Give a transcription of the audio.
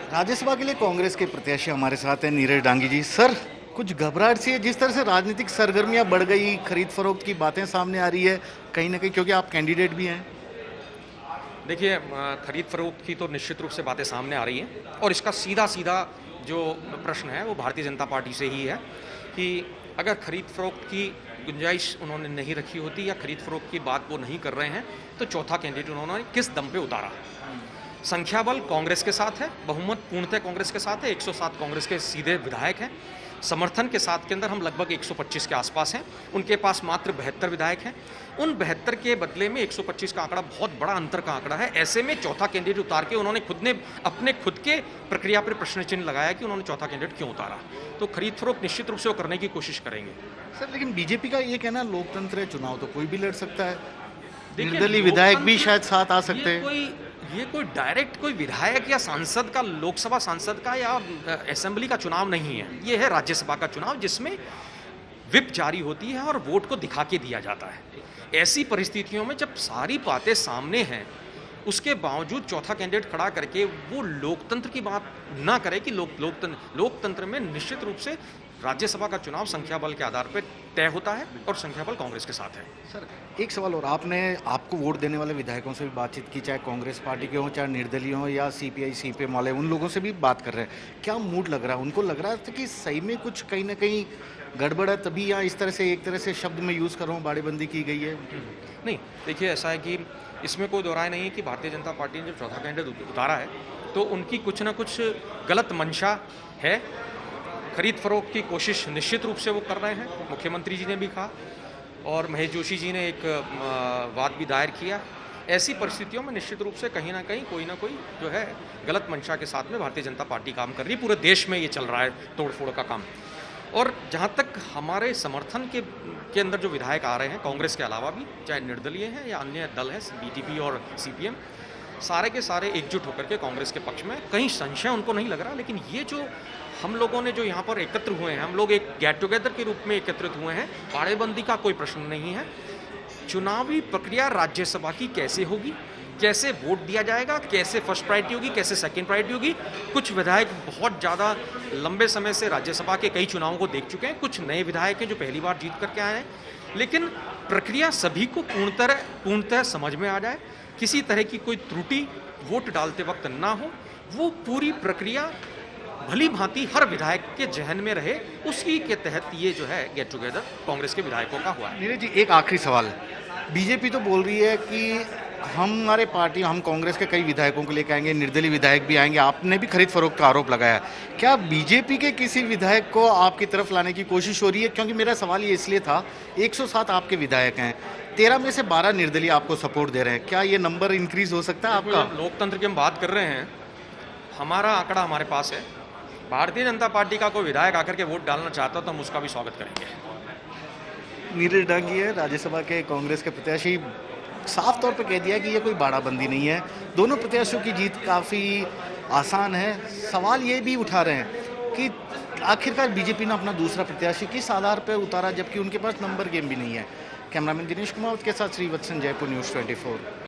राज्यसभा के लिए कांग्रेस के प्रत्याशी हमारे साथ हैं नीरज डांगी जी। सर, कुछ घबराहट सी है जिस तरह से राजनीतिक सरगर्मियां बढ़ गई, खरीद फरोख्त की बातें सामने आ रही है कहीं ना कहीं, क्योंकि आप कैंडिडेट भी हैं। देखिए, खरीद फरोख्त की तो निश्चित रूप से बातें सामने आ रही हैं और इसका सीधा सीधा जो प्रश्न है वो भारतीय जनता पार्टी से ही है कि अगर खरीद फरोख्त की गुंजाइश उन्होंने नहीं रखी होती या खरीद फरोख्त की बात वो नहीं कर रहे हैं तो चौथा कैंडिडेट उन्होंने किस दम पे उतारा। संख्या बल कांग्रेस के साथ है, बहुमत पूर्णतः कांग्रेस के साथ है, 107 कांग्रेस के सीधे विधायक हैं। समर्थन के साथ के अंदर हम लगभग 125 के आसपास हैं। उनके पास मात्र 72 विधायक हैं। उन 72 के बदले में 125 का आंकड़ा बहुत बड़ा अंतर का आंकड़ा है। ऐसे में चौथा कैंडिडेट उतार के उन्होंने अपने खुद के प्रक्रिया पर प्रश्न चिन्ह लगाया कि उन्होंने चौथा कैंडिडेट क्यों उतारा। तो खरीद फरोख्त निश्चित रूप से वो करने की कोशिश करेंगे। सर, लेकिन बीजेपी का ये कहना लोकतंत्र है, चुनाव तो कोई भी लड़ सकता है, देखिए, निर्दलीय विधायक भी शायद साथ आ सकते हैं। ये कोई डायरेक्ट कोई विधायक या सांसद का, लोकसभा सांसद का या असेंबली का चुनाव नहीं है। ये है राज्यसभा का चुनाव जिसमें विप जारी होती है और वोट को दिखा के दिया जाता है। ऐसी परिस्थितियों में जब सारी बातें सामने हैं उसके बावजूद चौथा कैंडिडेट खड़ा करके वो लोकतंत्र की बात ना करे कि लोकतंत्र में निश्चित रूप से राज्यसभा का चुनाव संख्या बल के आधार पर तय होता है और संख्या बल कांग्रेस के साथ है। सर, एक सवाल और, आपको वोट देने वाले विधायकों से भी बातचीत की, चाहे कांग्रेस पार्टी के हों, चाहे निर्दलीय हों या सीपीआई सीपीएम वाले, उन लोगों से भी बात कर रहे हैं। क्या मूड लग रहा है उनको? लग रहा है कि सही में कुछ कहीं ना कहीं गड़बड़ है तभी यहाँ इस तरह से, एक तरह से शब्द में यूज़ कर रहा हूँ, बाड़ेबंदी की गई है? नहीं, देखिए, ऐसा है कि इसमें कोई दोहराए नहीं है कि भारतीय जनता पार्टी ने जब चौथा कैंडिडेट उतारा है तो उनकी कुछ ना कुछ गलत मंशा है। खरीद फरोख्त की कोशिश निश्चित रूप से वो कर रहे हैं। मुख्यमंत्री जी ने भी कहा और महेश जोशी जी ने एक वाद भी दायर किया। ऐसी परिस्थितियों में निश्चित रूप से कहीं ना कहीं कोई ना कोई जो है गलत मंशा के साथ में भारतीय जनता पार्टी काम कर रही है। पूरे देश में ये चल रहा है तोड़फोड़ का काम। और जहाँ तक हमारे समर्थन के अंदर जो विधायक आ रहे हैं कांग्रेस के अलावा भी, चाहे निर्दलीय हैं या अन्य दल हैं, बीटीपी और सीपीएम, सारे के सारे एकजुट होकर के कांग्रेस के पक्ष में, कहीं संशय उनको नहीं लग रहा। लेकिन ये जो हम लोगों ने जो यहाँ पर एकत्र हुए हैं, हम लोग एक गेट टुगेदर के रूप में एकत्रित हुए हैं। बाड़ेबंदी का कोई प्रश्न नहीं है। चुनावी प्रक्रिया राज्यसभा की कैसे होगी, कैसे वोट दिया जाएगा, कैसे फर्स्ट प्रायोरिटी होगी, कैसे सेकंड प्रायोरिटी होगी। कुछ विधायक बहुत ज़्यादा लंबे समय से राज्यसभा के कई चुनावों को देख चुके हैं, कुछ नए विधायक हैं जो पहली बार जीत करके आए हैं। लेकिन प्रक्रिया सभी को पूर्णतः समझ में आ जाए, किसी तरह की कोई त्रुटि वोट डालते वक्त ना हो, वो पूरी प्रक्रिया भली भांति हर विधायक के जहन में रहे, उसी के तहत ये जो है गेट टुगेदर कांग्रेस के विधायकों का हुआ है। नीरज जी, एक आखिरी सवाल। बीजेपी तो बोल रही है कि हम कांग्रेस के कई विधायकों को लेकर आएंगे, निर्दलीय विधायक भी आएंगे। आपने भी खरीद फरोख्त का आरोप लगाया। क्या बीजेपी के किसी विधायक को आपकी तरफ लाने की कोशिश हो रही है? क्योंकि मेरा सवाल ये इसलिए था, 107 आपके विधायक हैं, 13 में से 12 निर्दलीय आपको सपोर्ट दे रहे हैं। क्या ये नंबर इंक्रीज हो सकता है आपका? लोकतंत्र की हम बात कर रहे हैं, हमारा आंकड़ा हमारे पास है। भारतीय जनता पार्टी का कोई विधायक आकर के वोट डालना चाहता तो हम उसका भी स्वागत करेंगे। नीरज डांगी है राज्यसभा के कांग्रेस के प्रत्याशी, साफ तौर पर कह दिया कि ये कोई बाड़ाबंदी नहीं है। दोनों प्रत्याशियों की जीत काफ़ी आसान है। सवाल ये भी उठा रहे हैं कि आखिरकार बीजेपी ने अपना दूसरा प्रत्याशी किस आधार पर उतारा, जबकि उनके पास नंबर गेम भी नहीं है। कैमरामैन दिनेश कुमार के साथ श्रीवत्सन, जयपुर न्यूज़ 24।